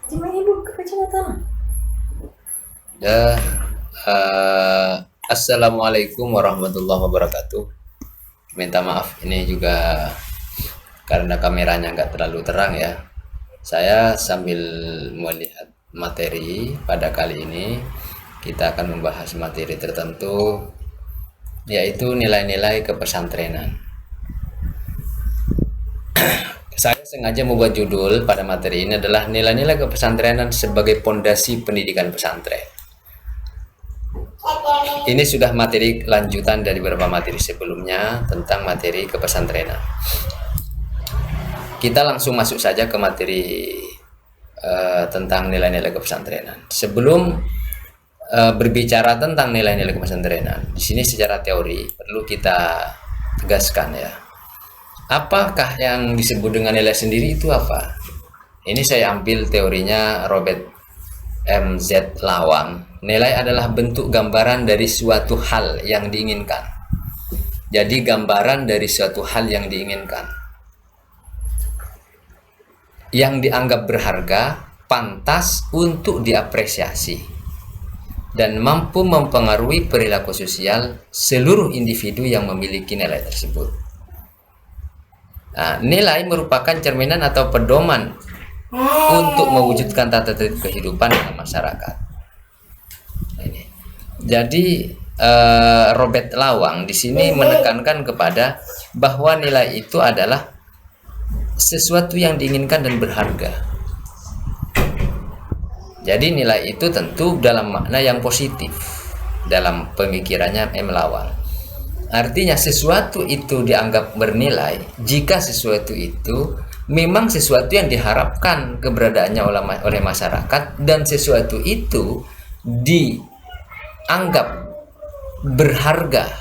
Cuma ibu ke kacamata. Ya, Assalamualaikum warahmatullahi wabarakatuh. Minta maaf ini juga karena kameranya nggak terlalu terang ya. Saya sambil melihat materi pada kali ini kita akan membahas materi tertentu yaitu nilai-nilai kepesantrenan. Saya sengaja membuat judul pada materi ini adalah nilai-nilai kepesantrenan sebagai pondasi pendidikan pesantren. Ini sudah materi lanjutan dari beberapa materi sebelumnya tentang materi kepesantrenan. Kita langsung masuk saja ke materi tentang nilai-nilai kepesantrenan. Sebelum berbicara tentang nilai-nilai kepesantrenan, di sini secara teori perlu kita tegaskan ya. Apakah yang disebut dengan nilai sendiri itu apa? Ini saya ambil teorinya Robert M.Z. Lawang. Nilai adalah bentuk gambaran dari suatu hal yang diinginkan. Jadi gambaran dari suatu hal yang diinginkan, yang dianggap berharga, pantas untuk diapresiasi, dan mampu mempengaruhi perilaku sosial seluruh individu yang memiliki nilai tersebut. Nah, nilai merupakan cerminan atau pedoman untuk mewujudkan tata tertib kehidupan dalam masyarakat. Ini. Jadi Robert Lawang di sini menekankan kepada bahwa nilai itu adalah sesuatu yang diinginkan dan berharga. Jadi nilai itu tentu dalam makna yang positif dalam pemikirannya M. Lawang. Artinya sesuatu itu dianggap bernilai jika sesuatu itu memang sesuatu yang diharapkan keberadaannya oleh masyarakat dan sesuatu itu dianggap berharga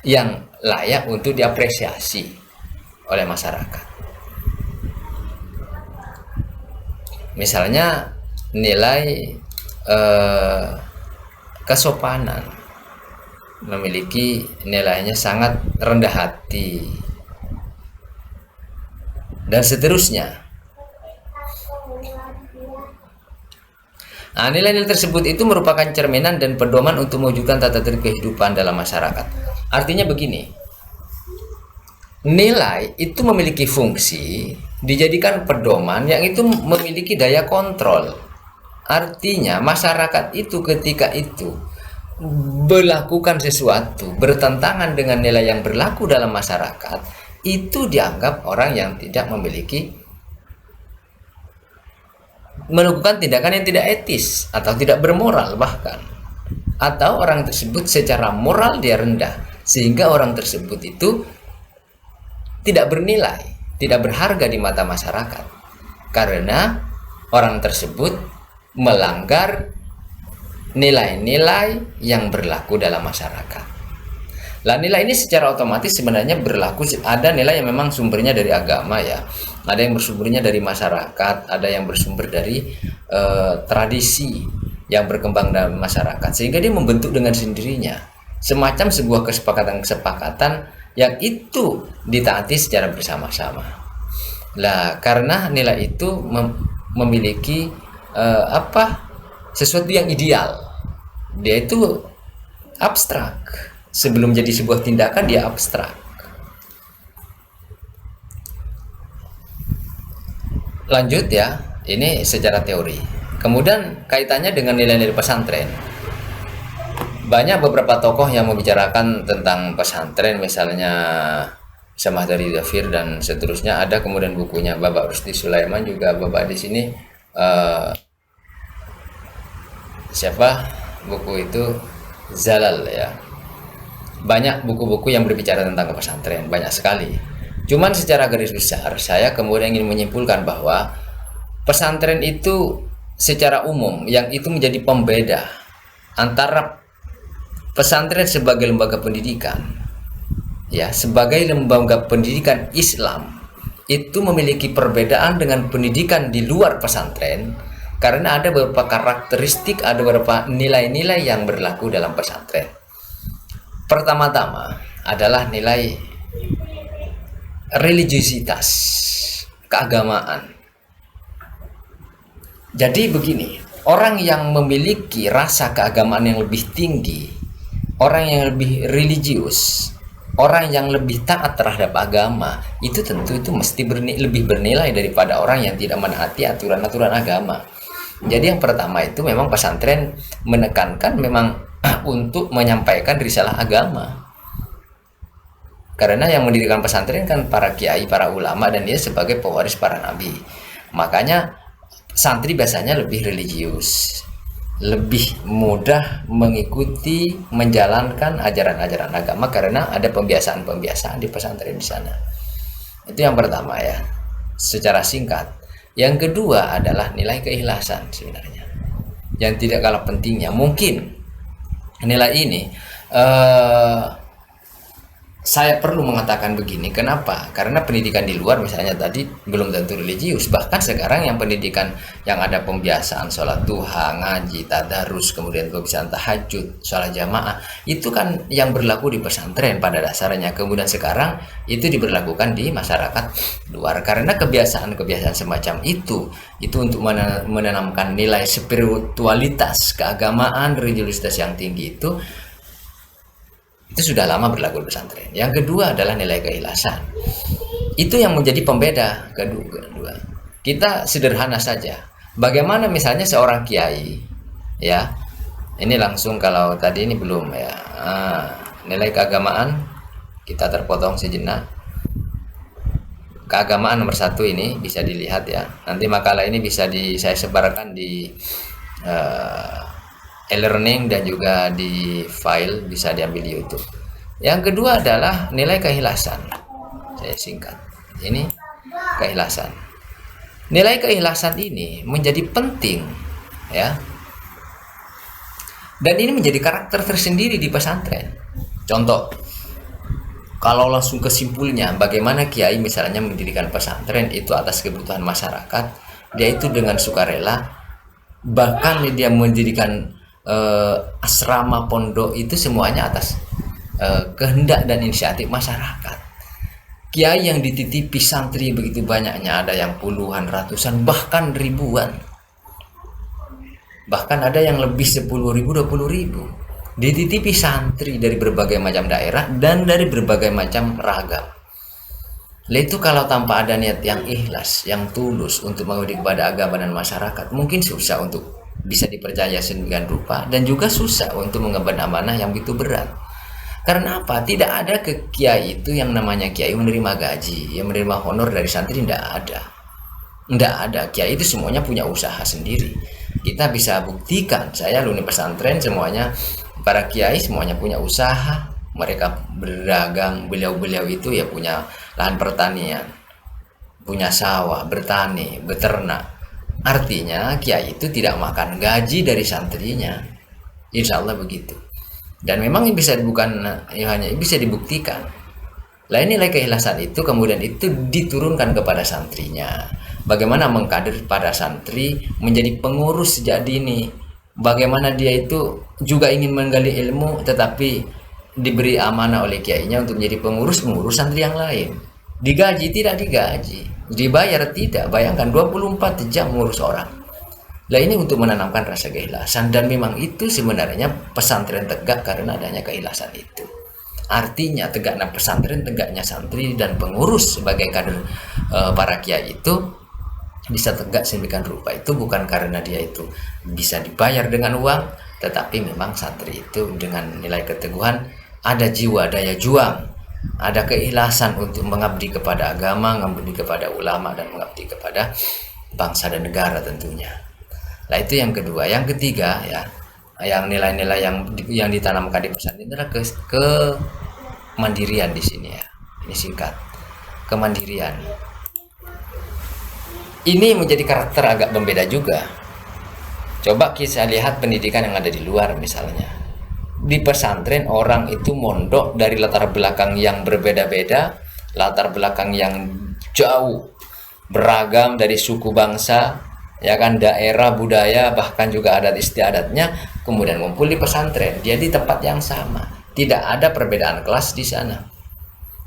yang layak untuk diapresiasi oleh masyarakat. Misalnya nilai kesopanan memiliki nilainya sangat rendah hati dan seterusnya. Nah, nilai-nilai tersebut itu merupakan cerminan dan pedoman untuk mewujudkan tata tertib kehidupan dalam masyarakat. Artinya begini, nilai itu memiliki fungsi dijadikan pedoman yang itu memiliki daya kontrol. Artinya masyarakat itu ketika itu melakukan sesuatu bertentangan dengan nilai yang berlaku dalam masyarakat, itu dianggap orang yang tidak memiliki, melakukan tindakan yang tidak etis atau tidak bermoral bahkan, atau orang tersebut secara moral dia rendah sehingga orang tersebut itu tidak bernilai, tidak berharga di mata masyarakat karena orang tersebut melanggar nilai-nilai yang berlaku dalam masyarakat. Lah nilai ini secara otomatis sebenarnya berlaku, ada nilai yang memang sumbernya dari agama ya, ada yang bersumbernya dari masyarakat, ada yang bersumber dari tradisi yang berkembang dalam masyarakat sehingga dia membentuk dengan sendirinya semacam sebuah kesepakatan yang itu ditaati secara bersama-sama. Lah karena nilai itu memiliki sesuatu yang ideal, dia itu abstrak. Sebelum jadi sebuah tindakan dia abstrak. Lanjut ya, ini secara teori. Kemudian kaitannya dengan nilai-nilai pesantren. Banyak beberapa tokoh yang membicarakan tentang pesantren, misalnya Samah dari Zafir dan seterusnya. Ada kemudian bukunya Bapak Rusdi Sulaiman juga. Bapak di sini siapa buku itu Zalal ya. Banyak buku-buku yang berbicara tentang pesantren, banyak sekali. Cuman secara garis besar saya kemudian ingin menyimpulkan bahwa pesantren itu secara umum yang itu menjadi pembeda antara pesantren sebagai lembaga pendidikan ya, sebagai lembaga pendidikan Islam itu memiliki perbedaan dengan pendidikan di luar pesantren karena ada beberapa karakteristik, ada beberapa nilai-nilai yang berlaku dalam pesantren. Pertama-tama adalah nilai religiusitas, keagamaan. Jadi begini, orang yang memiliki rasa keagamaan yang lebih tinggi, orang yang lebih religius, orang yang lebih taat terhadap agama, itu tentu itu mesti lebih bernilai daripada orang yang tidak menaati aturan-aturan agama. Jadi yang pertama itu memang pesantren menekankan memang untuk menyampaikan risalah agama. Karena yang mendirikan pesantren kan para kiai, para ulama, dan dia sebagai pewaris para nabi. Makanya santri biasanya lebih religius, lebih mudah mengikuti, menjalankan ajaran-ajaran agama karena ada pembiasaan-pembiasaan di pesantren di sana. Itu yang pertama ya, secara singkat. Yang kedua adalah nilai keikhlasan sebenarnya, yang tidak kalah pentingnya. Mungkin nilai ini saya perlu mengatakan begini, kenapa? Karena pendidikan di luar misalnya tadi belum tentu religius. Bahkan sekarang yang pendidikan yang ada pembiasaan sholat duha, ngaji, tadarus, kemudian pembiasaan tahajud, sholat jamaah, itu kan yang berlaku di pesantren pada dasarnya. Kemudian sekarang itu diberlakukan di masyarakat luar. Karena kebiasaan-kebiasaan semacam itu untuk menanamkan nilai spiritualitas, keagamaan, religiusitas yang tinggi itu sudah lama berlaku di pesantren. Yang kedua adalah nilai keikhlasan. Itu yang menjadi pembeda kedua. Kita sederhana saja. Bagaimana misalnya seorang kiai, ya, ini langsung kalau tadi ini belum ya. Nilai keagamaan kita terpotong sejenak. Keagamaan nomor 1 ini bisa dilihat ya. Nanti makalah ini bisa saya sebarkan di e-learning dan juga di file, bisa diambil di YouTube. Yang kedua adalah nilai keikhlasan. Saya singkat. Ini keikhlasan. Nilai keikhlasan ini menjadi penting ya. Dan ini menjadi karakter tersendiri di pesantren. Contoh, kalau langsung kesimpulannya, bagaimana kiai misalnya mendirikan pesantren itu atas kebutuhan masyarakat, dia itu dengan sukarela, bahkan dia mendirikan asrama pondok itu semuanya atas kehendak dan inisiatif masyarakat. Kiai yang dititipi santri begitu banyaknya, ada yang puluhan, ratusan, bahkan ribuan, bahkan ada yang lebih 10.000, 20.000 dititipi santri dari berbagai macam daerah dan dari berbagai macam ragam. Itu kalau tanpa ada niat yang ikhlas, yang tulus untuk mengabdi kepada agama dan masyarakat, mungkin susah untuk bisa dipercaya sedemikian rupa, dan juga susah untuk mengemban amanah yang begitu berat. Karena apa? Tidak ada ke kiai itu yang namanya kiai menerima gaji, yang menerima honor dari santri, tidak ada. Tidak ada. Kiai itu semuanya punya usaha sendiri. Kita bisa buktikan, saya alumni pesantren semuanya, para kiai semuanya punya usaha, mereka berdagang, beliau-beliau itu ya punya lahan pertanian, punya sawah, bertani, beternak. Artinya kiai itu tidak makan gaji dari santrinya, insya Allah begitu. Dan memang bisa hanya bisa dibuktikan. Lah nilai keikhlasan itu kemudian itu diturunkan kepada santrinya. Bagaimana mengkader pada santri menjadi pengurus sejak dini. Bagaimana dia itu juga ingin menggali ilmu, tetapi diberi amanah oleh kiainya untuk menjadi pengurus santri yang lain. Digaji tidak digaji, dibayar tidak. Bayangkan 24 jam ngurus orang. Lah ini untuk menanamkan rasa keikhlasan, dan memang itu sebenarnya pesantren tegak karena adanya keikhlasan itu. Artinya tegaknya pesantren, tegaknya santri dan pengurus sebagai kader para kiai itu bisa tegak sedemikian rupa itu bukan karena dia itu bisa dibayar dengan uang, tetapi memang santri itu dengan nilai keteguhan, ada jiwa daya juang, ada keikhlasan untuk mengabdi kepada agama, mengabdi kepada ulama, dan mengabdi kepada bangsa dan negara tentunya. Nah itu yang kedua. Yang ketiga ya, yang nilai-nilai yang ditanamkan di pesantren adalah kemandirian di sini ya. Ini singkat, kemandirian. Ini menjadi karakter agak berbeda juga. Coba kita lihat pendidikan yang ada di luar misalnya. Di pesantren orang itu mondok dari latar belakang yang berbeda-beda, latar belakang yang jauh, beragam dari suku bangsa, ya kan, daerah, budaya, bahkan juga adat istiadatnya, kemudian ngumpul di pesantren. Dia di tempat yang sama, tidak ada perbedaan kelas di sana.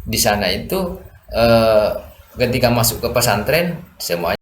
Di sana itu ketika masuk ke pesantren semuanya